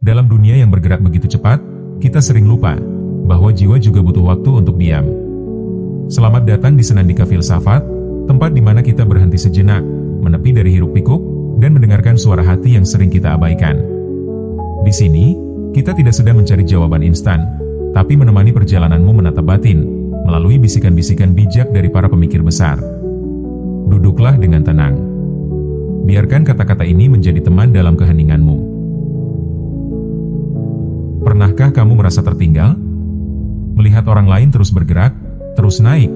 Dalam dunia yang bergerak begitu cepat, kita sering lupa bahwa jiwa juga butuh waktu untuk diam. Selamat datang di Senandika Filsafat, tempat di mana kita berhenti sejenak, menepi dari hiruk-pikuk, dan mendengarkan suara hati yang sering kita abaikan. Di sini, kita tidak sedang mencari jawaban instan, tapi menemani perjalananmu menatap batin, melalui bisikan-bisikan bijak dari para pemikir besar. Duduklah dengan tenang. Biarkan kata-kata ini menjadi teman dalam keheninganmu. Pernahkah kamu merasa tertinggal? Melihat orang lain terus bergerak, terus naik,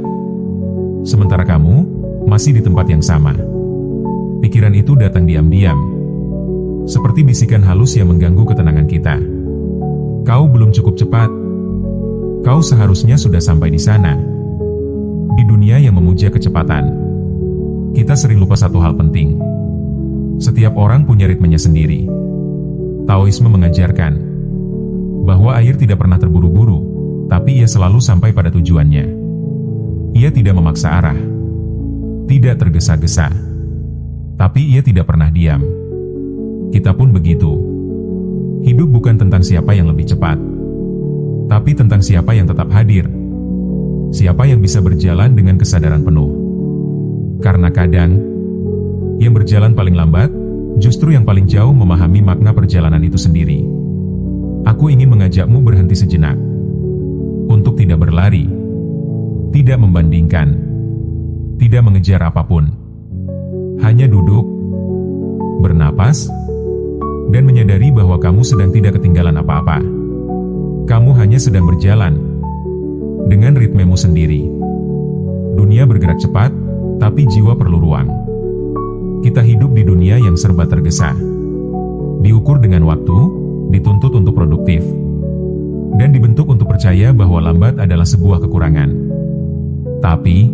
sementara kamu masih di tempat yang sama. Pikiran itu datang diam-diam, seperti bisikan halus yang mengganggu ketenangan kita. Kau belum cukup cepat. Kau seharusnya sudah sampai di sana. Di dunia yang memuja kecepatan, kita sering lupa satu hal penting. Setiap orang punya ritmenya sendiri. Taoisme mengajarkan bahwa air tidak pernah terburu-buru, tapi ia selalu sampai pada tujuannya. Ia tidak memaksa arah, tidak tergesa-gesa, tapi ia tidak pernah diam. Kita pun begitu. Hidup bukan tentang siapa yang lebih cepat, tapi tentang siapa yang tetap hadir, siapa yang bisa berjalan dengan kesadaran penuh. Karena kadang, yang berjalan paling lambat, justru yang paling jauh memahami makna perjalanan itu sendiri. Aku ingin mengajakmu berhenti sejenak, untuk tidak berlari, tidak membandingkan, tidak mengejar apapun. Hanya duduk, bernapas, dan menyadari bahwa kamu sedang tidak ketinggalan apa-apa. Kamu hanya sedang berjalan, dengan ritmemu sendiri. Dunia bergerak cepat, tapi jiwa perlu ruang. Kita hidup di dunia yang serba tergesa. Diukur dengan waktu, dituntut untuk produktif, dan dibentuk untuk percaya bahwa lambat adalah sebuah kekurangan. Tapi,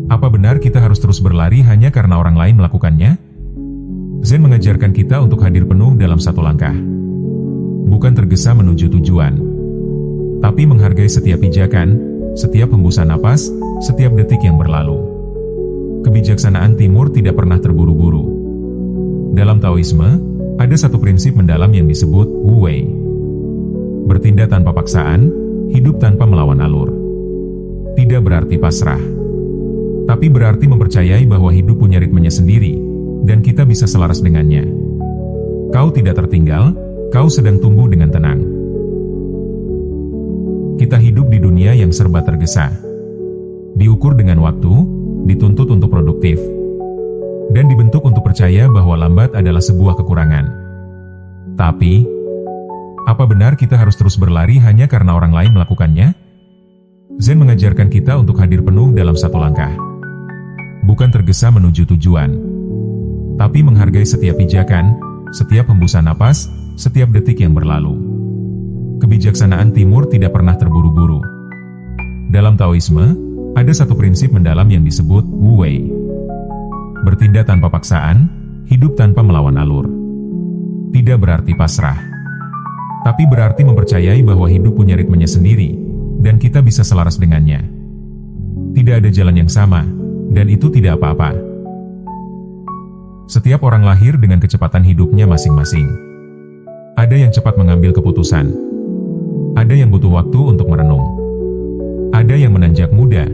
apa benar kita harus terus berlari hanya karena orang lain melakukannya? Zen mengajarkan kita untuk hadir penuh dalam satu langkah. Bukan tergesa menuju tujuan, tapi menghargai setiap pijakan, setiap hembusan napas, setiap detik yang berlalu. Kebijaksanaan timur tidak pernah terburu-buru. Dalam Taoisme, ada satu prinsip mendalam yang disebut Wu Wei. Bertindak tanpa paksaan, hidup tanpa melawan alur. Tidak berarti pasrah, tapi berarti mempercayai bahwa hidup punya ritmenya sendiri, dan kita bisa selaras dengannya. Kau tidak tertinggal, kau sedang tumbuh dengan tenang. Kita hidup di dunia yang serba tergesa. Diukur dengan waktu, dituntut untuk produktif, dan dibentuk untuk percaya bahwa lambat adalah sebuah kekurangan. Tapi, apa benar kita harus terus berlari hanya karena orang lain melakukannya? Zen mengajarkan kita untuk hadir penuh dalam satu langkah. Bukan tergesa menuju tujuan, tapi menghargai setiap pijakan, setiap hembusan napas, setiap detik yang berlalu. Kebijaksanaan timur tidak pernah terburu-buru. Dalam Taoisme, ada satu prinsip mendalam yang disebut Wu Wei. Bertindak tanpa paksaan, hidup tanpa melawan alur. Tidak berarti pasrah, tapi berarti mempercayai bahwa hidup punya ritmenya sendiri, dan kita bisa selaras dengannya. Tidak ada jalan yang sama, dan itu tidak apa-apa. Setiap orang lahir dengan kecepatan hidupnya masing-masing. Ada yang cepat mengambil keputusan, ada yang butuh waktu untuk merenung, ada yang menanjak muda,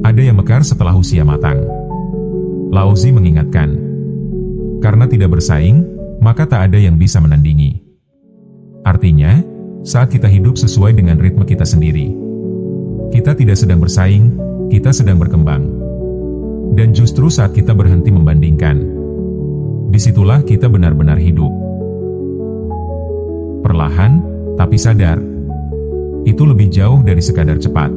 ada yang mekar setelah usia matang. Lao Tzu mengingatkan, karena tidak bersaing, maka tak ada yang bisa menandingi. Artinya, saat kita hidup sesuai dengan ritme kita sendiri, kita tidak sedang bersaing, kita sedang berkembang. Dan justru saat kita berhenti membandingkan, disitulah kita benar-benar hidup. Perlahan, tapi sadar, itu lebih jauh dari sekadar cepat.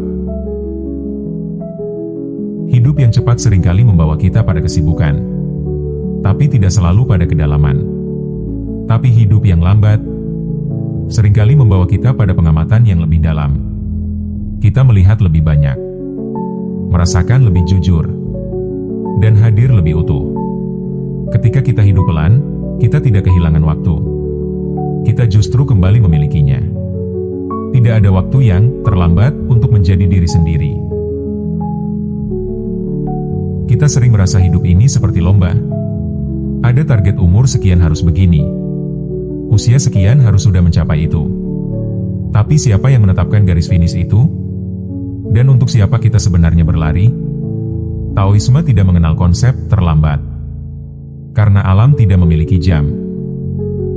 Hidup yang cepat seringkali membawa kita pada kesibukan, tapi tidak selalu pada kedalaman. Tapi hidup yang lambat seringkali membawa kita pada pengamatan yang lebih dalam. Kita melihat lebih banyak, merasakan lebih jujur, dan hadir lebih utuh. Ketika kita hidup pelan, kita tidak kehilangan waktu. Kita justru kembali memilikinya. Tidak ada waktu yang terlambat untuk menjadi diri sendiri. Kita sering merasa hidup ini seperti lomba. Ada target umur sekian harus begini. Usia sekian harus sudah mencapai itu. Tapi siapa yang menetapkan garis finish itu? Dan untuk siapa kita sebenarnya berlari? Taoisme tidak mengenal konsep terlambat. Karena alam tidak memiliki jam.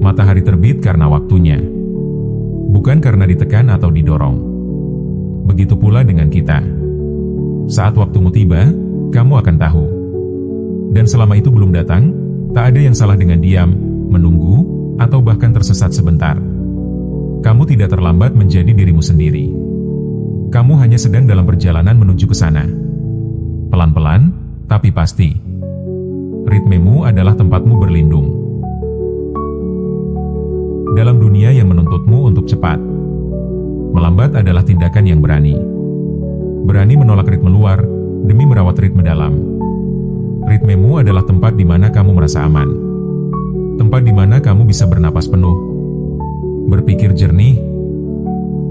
Matahari terbit karena waktunya. Bukan karena ditekan atau didorong. Begitu pula dengan kita. Saat waktumu tiba, kamu akan tahu. Dan selama itu belum datang, tak ada yang salah dengan diam, menunggu, atau bahkan tersesat sebentar. Kamu tidak terlambat menjadi dirimu sendiri. Kamu hanya sedang dalam perjalanan menuju ke sana. Pelan-pelan, tapi pasti. Ritmemu adalah tempatmu berlindung. Dalam dunia yang menuntutmu untuk cepat, melambat adalah tindakan yang berani. Berani menolak ritme luar, demi merawat ritme dalam. Ritmemu adalah tempat di mana kamu merasa aman. Tempat di mana kamu bisa bernapas penuh, berpikir jernih,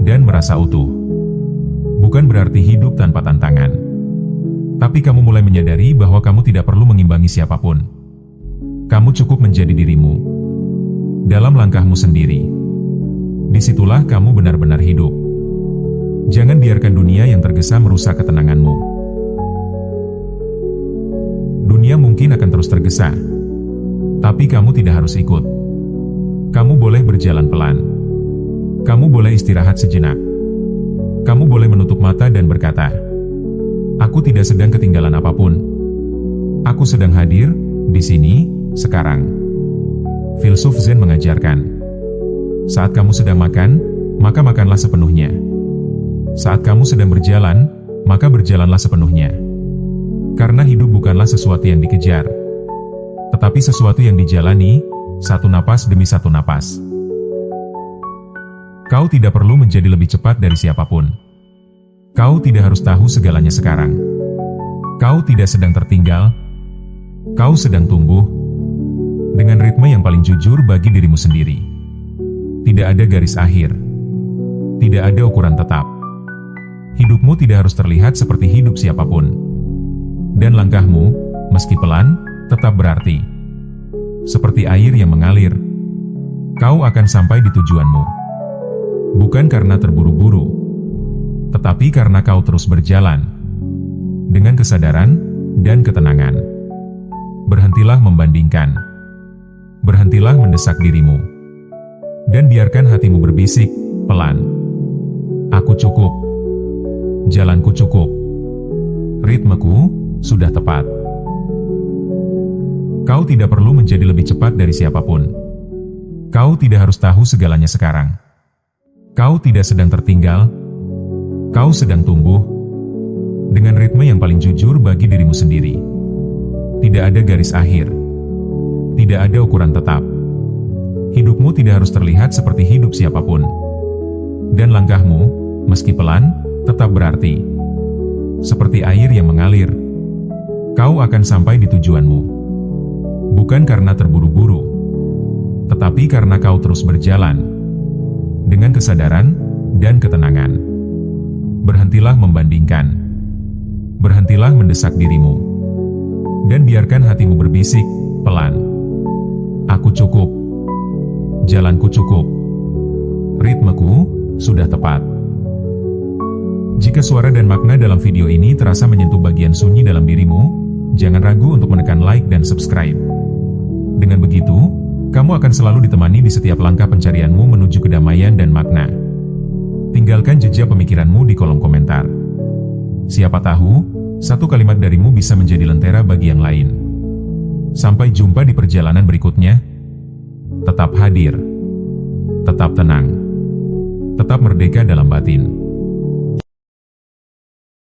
dan merasa utuh. Bukan berarti hidup tanpa tantangan. Tapi kamu mulai menyadari bahwa kamu tidak perlu mengimbangi siapapun. Kamu cukup menjadi dirimu. Dalam langkahmu sendiri. Disitulah kamu benar-benar hidup. Jangan biarkan dunia yang tergesa merusak ketenanganmu. Dunia mungkin akan terus tergesa. Tapi kamu tidak harus ikut. Kamu boleh berjalan pelan. Kamu boleh istirahat sejenak. Kamu boleh menutup mata dan berkata, "Aku tidak sedang ketinggalan apapun. Aku sedang hadir, di sini, sekarang." Filsuf Zen mengajarkan, saat kamu sedang makan, maka makanlah sepenuhnya. Saat kamu sedang berjalan, maka berjalanlah sepenuhnya. Karena hidup bukanlah sesuatu yang dikejar, tetapi sesuatu yang dijalani, satu napas demi satu napas. Kau tidak perlu menjadi lebih cepat dari siapapun. Kau tidak harus tahu segalanya sekarang. Kau tidak sedang tertinggal. Kau sedang tumbuh dengan ritme yang paling jujur bagi dirimu sendiri. Tidak ada garis akhir. Tidak ada ukuran tetap. Hidupmu tidak harus terlihat seperti hidup siapapun. Dan langkahmu, meski pelan, tetap berarti. Seperti air yang mengalir. Kau akan sampai di tujuanmu. Bukan karena terburu-buru, tetapi karena kau terus berjalan. Dengan kesadaran dan ketenangan. Berhentilah membandingkan. Berhentilah mendesak dirimu. Dan biarkan hatimu berbisik, pelan. Aku cukup. Jalanku cukup. Ritmeku sudah tepat. Kau tidak perlu menjadi lebih cepat dari siapapun. Kau tidak harus tahu segalanya sekarang. Kau tidak sedang tertinggal. Kau sedang tumbuh dengan ritme yang paling jujur bagi dirimu sendiri. Tidak ada garis akhir. Tidak ada ukuran tetap. Hidupmu tidak harus terlihat seperti hidup siapapun. Dan langkahmu, meski pelan, tetap berarti. Seperti air yang mengalir. Kau akan sampai di tujuanmu. Bukan karena terburu-buru, tetapi karena kau terus berjalan. Dengan kesadaran dan ketenangan. Berhentilah membandingkan. Berhentilah mendesak dirimu. Dan biarkan hatimu berbisik, pelan. Aku cukup. Jalanku cukup. Ritmeku sudah tepat. Jika suara dan makna dalam video ini terasa menyentuh bagian sunyi dalam dirimu, jangan ragu untuk menekan like dan subscribe. Dengan begitu, kamu akan selalu ditemani di setiap langkah pencarianmu menuju kedamaian dan makna. Tinggalkan jejak pemikiranmu di kolom komentar. Siapa tahu, satu kalimat darimu bisa menjadi lentera bagi yang lain. Sampai jumpa di perjalanan berikutnya. Tetap hadir. Tetap tenang. Tetap merdeka dalam batin.